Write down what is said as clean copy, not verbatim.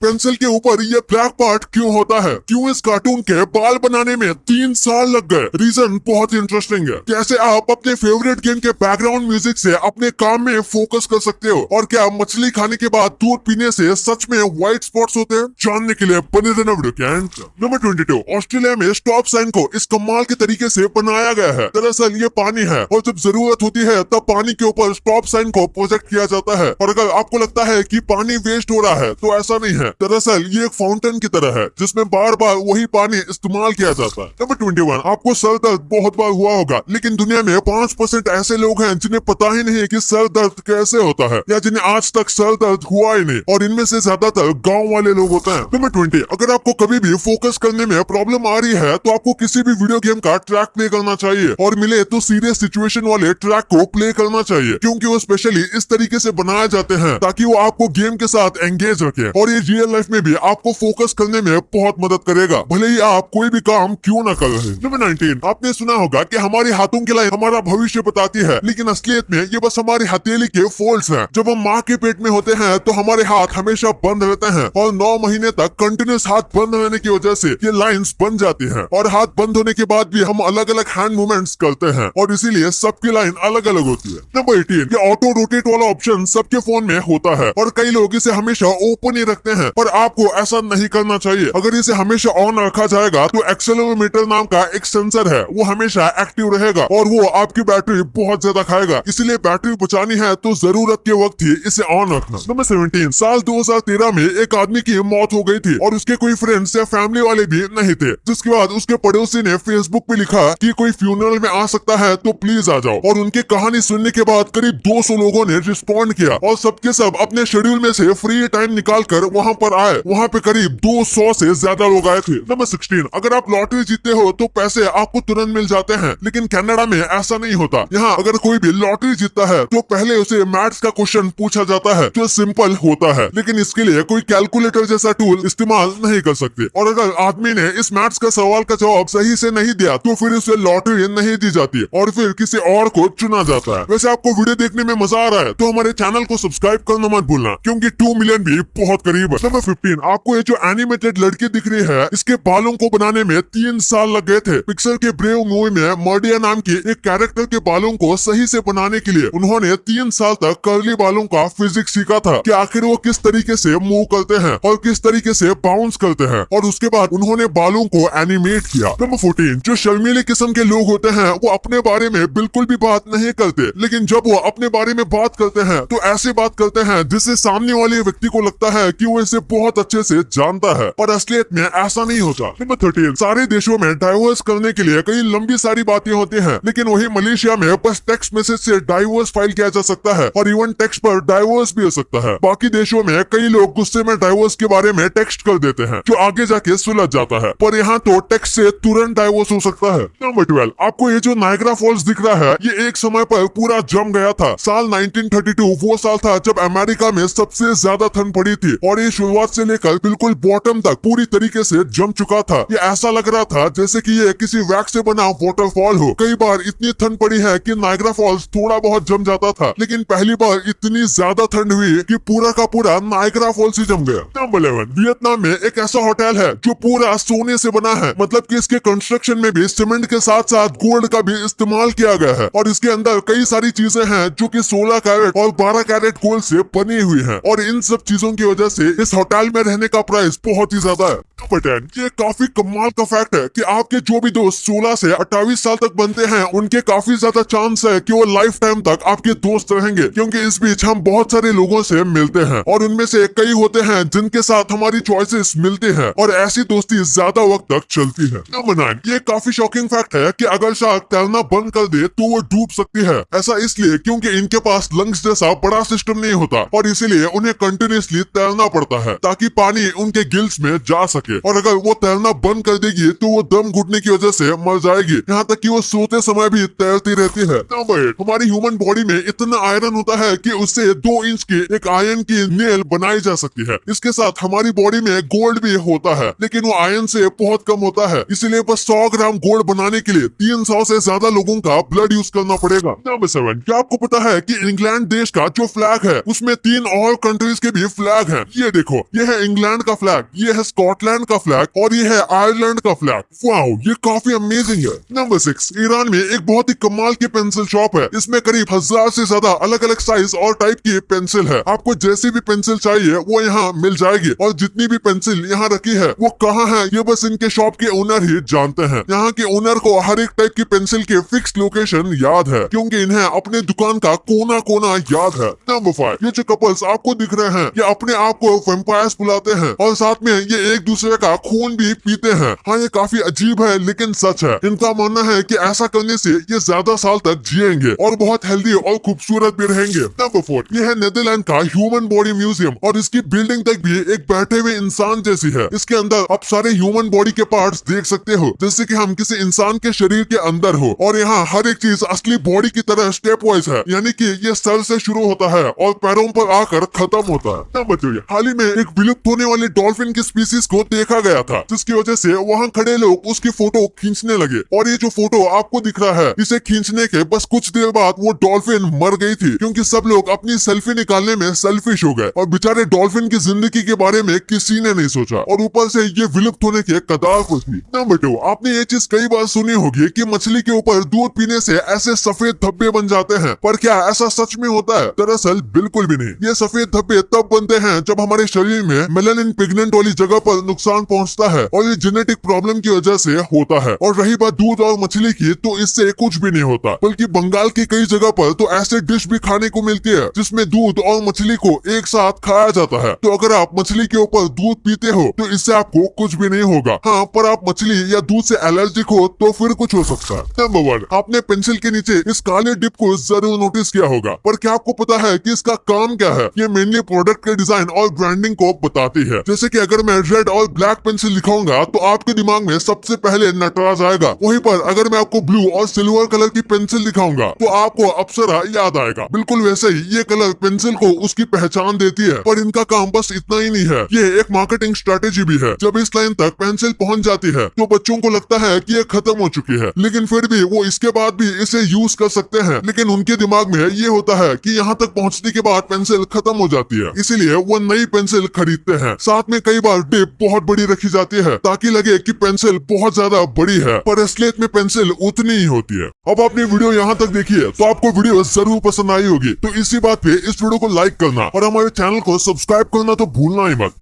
Pencil के ऊपर ये ब्लैक पार्ट क्यों होता है, क्यों इस कार्टून के बाल बनाने में 3 साल लग गए। रीजन बहुत इंटरेस्टिंग है। कैसे आप अपने फेवरेट गेम के बैकग्राउंड म्यूजिक से अपने काम में फोकस कर सकते हो, और क्या मछली खाने के बाद दूध पीने से सच में व्हाइट स्पॉट्स होते हैं, जानने के लिए बने रहना वीडियो के अंत तक। नंबर 22, ऑस्ट्रेलिया में स्टॉप साइन को इस कमाल के तरीके से बनाया गया है। दरअसल ये पानी है और जब जरूरत होती है तब पानी के ऊपर स्टॉप साइन को प्रोजेक्ट किया जाता है। और अगर आपको लगता है कि पानी वेस्ट हो रहा है तो ऐसा नहीं है। दरअसल ये एक फाउंटेन की तरह है जिसमें बार बार वही पानी इस्तेमाल किया जाता है। नंबर 21, आपको सर दर्द बहुत बार हुआ होगा, लेकिन दुनिया में 5% ऐसे लोग हैं जिन्हें पता ही नहीं कि सर दर्द कैसे होता है, या जिन्हें आज तक सर दर्द हुआ ही नहीं, और इनमें से ज्यादातर गाँव वाले लोग होते हैं। नंबर 20, अगर आपको कभी भी फोकस करने में प्रॉब्लम आ रही है तो आपको किसी भी वीडियो गेम का ट्रैक प्ले करना चाहिए, और मिले तो सीरियस सिचुएशन वाले ट्रैक को प्ले करना चाहिए, क्योंकि वो स्पेशली इस तरीके से बनाए जाते हैं ताकि वो आपको गेम के साथ एंगेज रखे, और ये रियल लाइफ में भी आपको फोकस करने में बहुत मदद करेगा, भले ही आप कोई भी काम क्यों ना कर रहे। नंबर 19, आपने सुना होगा कि हमारे हाथों की लाइन हमारा भविष्य बताती है, लेकिन असलियत में ये बस हमारी हथेली के फोल्ड्स हैं। जब हम माँ के पेट में होते हैं तो हमारे हाथ हमेशा बंद रहते हैं, और 9 महीने तक कंटिन्यूस हाथ बंद रहने की वजह से ये लाइंस बन जाती हैं, और हाथ बंद होने के बाद भी हम अलग अलग हैंड मूवमेंट्स करते हैं, और इसीलिए सबकी लाइन अलग अलग होती है। नंबर 18, ये ऑटो रोटेट वाला ऑप्शन सबके फोन में होता है, और कई लोग इसे हमेशा ओपन ही रखते हैं, पर आपको ऐसा नहीं करना चाहिए। अगर इसे हमेशा ऑन रखा जाएगा तो एक्सेलेरोमीटर नाम का एक सेंसर है, वो हमेशा एक्टिव रहेगा, और वो आपकी बैटरी बहुत ज्यादा खाएगा। इसलिए बैटरी बचानी है तो जरूरत के वक्त ही इसे ऑन रखना। नंबर 17, साल 2013 में एक आदमी की मौत हो गई थी, और उसके कोई फ्रेंड्स या फैमिली वाले भी नहीं थे, जिसके बाद उसके पड़ोसी ने फेसबुक पे लिखा कि कोई फ्यूनरल में आ सकता है तो प्लीज आ जाओ, और उनकी कहानी सुनने के बाद करीब 200 लोगों ने रिस्पॉन्ड किया, और सबके सब अपने शेड्यूल में से फ्री टाइम निकाल कर वहाँ पर आए। वहाँ पे करीब 200 से ज्यादा लोग आए थे। नंबर 16, अगर आप लॉटरी जीतते हो तो पैसे आपको तुरंत मिल जाते हैं, लेकिन कनाडा में ऐसा नहीं होता। यहाँ अगर कोई भी लॉटरी जीतता है तो पहले उसे मैथ्स का क्वेश्चन पूछा जाता है, जो सिंपल होता है, लेकिन इसके लिए कोई कैलकुलेटर जैसा टूल इस्तेमाल नहीं कर सकते, और अगर आदमी ने इस मैथ्स का सवाल का जवाब सही से नहीं दिया तो फिर उसे लॉटरी नहीं दी जाती, और फिर किसी और को चुना जाता है। वैसे आपको वीडियो देखने में मजा आ रहा है तो हमारे चैनल को सब्सक्राइब करना मत भूलना, क्योंकि 2 मिलियन भी बहुत करीब है। नंबर 15, आपको ये जो एनिमेटेड लड़की दिख रही है, इसके बालों को बनाने में 3 साल लग गए थे। पिक्सर के ब्रेव मूवी में मर्डिया नाम की एक कैरेक्टर के बालों को सही से बनाने के लिए उन्होंने 3 साल तक कर्ली बालों का फिजिक्स सीखा था, कि आखिर वो किस तरीके से मूव करते हैं और किस तरीके से बाउंस करते हैं, और उसके बाद उन्होंने बालों को एनिमेट किया। नंबर 14, जो शर्मीले किस्म के लोग होते हैं वो अपने बारे में बिल्कुल भी बात नहीं करते, लेकिन जब वो अपने बारे में बात करते हैं तो ऐसे बात करते हैं जिससे सामने वाले व्यक्ति को लगता है कि वो इसे बहुत अच्छे से जानता है, पर असलियत में ऐसा नहीं होता। नंबर 13, सारे देशों में डाइवोर्स करने के लिए कई लंबी सारी बातें होती हैं, लेकिन वही मलेशिया में बस टेक्स्ट मैसेज से डाइवोर्स फाइल किया जा सकता है, और इवन टेक्स्ट पर डाइवोर्स भी हो सकता है। बाकी देशों में कई लोग गुस्से में डाइवोर्स के बारे में टेक्स्ट कर देते हैं, जो आगे जाके सुलझ जाता है, पर यहाँ तो टेक्स्ट से तुरंत डाइवोर्स हो सकता है। नंबर 12, आपको ये जो नायग्रा फॉल्स दिख रहा है, ये एक समय पर पूरा जम गया था। साल 1932 वो साल था जब अमेरिका में सबसे ज्यादा ठंड पड़ी थी, और ये शुरुआत से लेकर बिल्कुल बॉटम तक पूरी तरीके से जम चुका था। ये ऐसा लग रहा था जैसे कि ये किसी वैक्स से बना वाटरफॉल हो। कई बार इतनी ठंड पड़ी है कि नायग्रा फॉल्स थोड़ा बहुत जम जाता था, लेकिन पहली बार इतनी ज्यादा ठंड हुई कि पूरा का पूरा नायग्रा फॉल्स ही जम गया। नंबर 11, वियतनाम में एक ऐसा होटल है जो पूरा सोने से बना है, मतलब कि इसके कंस्ट्रक्शन में भी सीमेंट के साथ साथ गोल्ड का भी इस्तेमाल किया गया है, और इसके अंदर कई सारी चीजें हैं जो कि 16 कैरेट और 12 कैरेट गोल्ड से बनी हुई हैं, और इन सब चीजों की वजह से इस होटल में रहने का प्राइस बहुत ही ज्यादा है। नंबर 10, ये काफी कमाल का फैक्ट है कि आपके जो भी दोस्त 16 से 28 साल तक बनते हैं, उनके काफी ज्यादा चांस है कि वो लाइफ टाइम तक आपके दोस्त रहेंगे, क्योंकि इस बीच हम बहुत सारे लोगों से मिलते हैं, और उनमें से कई होते हैं जिनके साथ हमारी चॉइसेस मिलती हैं, और ऐसी दोस्ती ज्यादा वक्त तक चलती है। नंबर 9, ये काफी शॉकिंग फैक्ट है कि अगर शार्क तैरना बंद कर दे तो वो डूब सकती है। ऐसा इसलिए क्योंकि इनके पास लंग्स जैसा बड़ा सिस्टम नहीं होता, और इसीलिए उन्हें कंटिन्यूसली तैरना पड़ता है ताकि पानी उनके गिल्स में जा सके, और अगर वो तैरना बंद कर देगी तो वो दम घुटने की वजह से मर जाएगी, यहाँ तक कि वो सोते समय भी तैरती रहती है। नंबर 8, हमारी ह्यूमन बॉडी में इतना आयरन होता है कि उससे 2 इंच की एक आयरन की नेल बनाई जा सकती है। इसके साथ हमारी बॉडी में गोल्ड भी होता है, लेकिन वो आयरन से बहुत कम होता है, इसलिए बस 100 ग्राम गोल्ड बनाने के लिए 300 से ज्यादा लोगों का ब्लड यूज करना पड़ेगा। नंबर 7, क्या आपको पता है कि इंग्लैंड देश का जो फ्लैग है उसमें 3 और कंट्रीज के भी फ्लैग हैं। ये देखो, हो, ये है इंग्लैंड का फ्लैग, ये है स्कॉटलैंड का फ्लैग और ये है आयरलैंड का फ्लैग। वाओ, ये काफी अमेजिंग है। नंबर 6, ईरान में एक बहुत ही कमाल की पेंसिल शॉप है। इसमें करीब 1000 से ज्यादा अलग अलग साइज और टाइप की पेंसिल है। आपको जैसी भी पेंसिल चाहिए वो यहाँ मिल जाएगी और जितनी भी पेंसिल यहाँ रखी है वो कहाँ है ये बस इनके शॉप के ओनर ही जानते हैं। यहाँ के ओनर को हर एक टाइप की पेंसिल के फिक्स लोकेशन याद है क्योंकि इन्हें अपने दुकान का कोना कोना याद है। नंबर 5, ये जो कपल्स आपको दिख रहे हैं ये अपने आप को वैम्पायर्स बुलाते हैं और साथ में ये एक दूसरे का खून भी पीते हैं। हाँ, ये काफी अजीब है लेकिन सच है। इनका मानना है कि ऐसा करने से ये ज्यादा साल तक जिएंगे और बहुत हेल्दी और खूबसूरत भी रहेंगे। नंबर 4, ये है नीदरलैंड का ह्यूमन बॉडी म्यूजियम और इसकी बिल्डिंग तक भी एक बैठे हुए इंसान जैसी है। इसके अंदर आप सारे ह्यूमन बॉडी के पार्ट्स देख सकते हो जैसे कि हम किसी इंसान के शरीर के अंदर हो और यहाँ हर एक चीज असली बॉडी की तरह स्टेप वाइज है, यानी कि ये सर से शुरू होता है और पैरों पर आकर खत्म होता है। नंबर 2, हाल ही में एक विलुप्त होने वाली डॉल्फिन की स्पीसीज को देखा गया था जिसकी वजह से वहाँ खड़े लोग उसकी फोटो खींचने लगे और ये जो फोटो आपको दिख रहा है इसे खींचने के बस कुछ देर बाद वो डॉल्फिन मर गई थी क्योंकि सब लोग अपनी सेल्फी निकालने में सेल्फिश हो गए और बेचारे डॉल्फिन की जिंदगी के बारे में किसी ने नहीं सोचा और ऊपर से ये विलुप्त होने के कगार पर थी। नंबर 2, आपने ये चीज कई बार सुनी होगी कि मछली के ऊपर दूध पीने से ऐसे सफेद धब्बे बन जाते हैं, पर क्या ऐसा सच में होता है? दरअसल बिल्कुल भी नहीं। ये सफेद धब्बे तब बनते हैं जब हमारे शरीर में मेलानिन पिगमेंट वाली जगह पर नुकसान पहुंचता है और ये जेनेटिक प्रॉब्लम की वजह से होता है। और रही बात दूध और मछली की, तो इससे कुछ भी नहीं होता, बल्कि बंगाल की कई जगह पर तो ऐसे डिश भी खाने को मिलती है जिसमें दूध और मछली को एक साथ खाया जाता है। तो अगर आप मछली के ऊपर दूध पीते हो तो इससे आपको कुछ भी नहीं होगा। हाँ, पर आप मछली या दूध से एलर्जिक हो तो फिर कुछ हो सकता है। नंबर 1, आपने पेंसिल के नीचे इस काले डिप को जरूर नोटिस किया होगा, पर क्या आपको पता है कि इसका काम क्या है? ये मेनली प्रोडक्ट के डिजाइन और ब्रांडिंग को बताती है। जैसे कि अगर मैं रेड और ब्लैक पेंसिल लिखाऊंगा तो आपके दिमाग में सबसे पहले नटराज आएगा। वहीं पर अगर मैं आपको ब्लू और सिल्वर कलर की पेंसिल दिखाऊंगा तो आपको अप्सरा याद आएगा। बिल्कुल वैसे ही ये कलर पेंसिल को उसकी पहचान देती है। पर इनका काम बस इतना ही नहीं है, ये एक मार्केटिंग स्ट्रेटेजी भी है। जब इस लाइन तक पेंसिल पहुंच जाती है तो बच्चों को लगता है कि ये खत्म हो चुकी है, लेकिन फिर भी वो इसके बाद भी इसे यूज कर सकते हैं। लेकिन उनके दिमाग में ये होता है कि यहाँ तक पहुँचने के बाद पेंसिल खत्म हो जाती है, इसीलिए वो नई पेंसिल खरीदते हैं। साथ में कई बार टिप बहुत बड़ी रखी जाती है ताकि लगे कि पेंसिल बहुत ज्यादा बड़ी है, पर असलियत में पेंसिल उतनी ही होती है। अब आपने वीडियो यहाँ तक देखी है तो आपको वीडियो जरूर पसंद आई होगी। तो इसी बात पे इस वीडियो को लाइक करना और हमारे चैनल को सब्सक्राइब करना तो भूलना ही मत।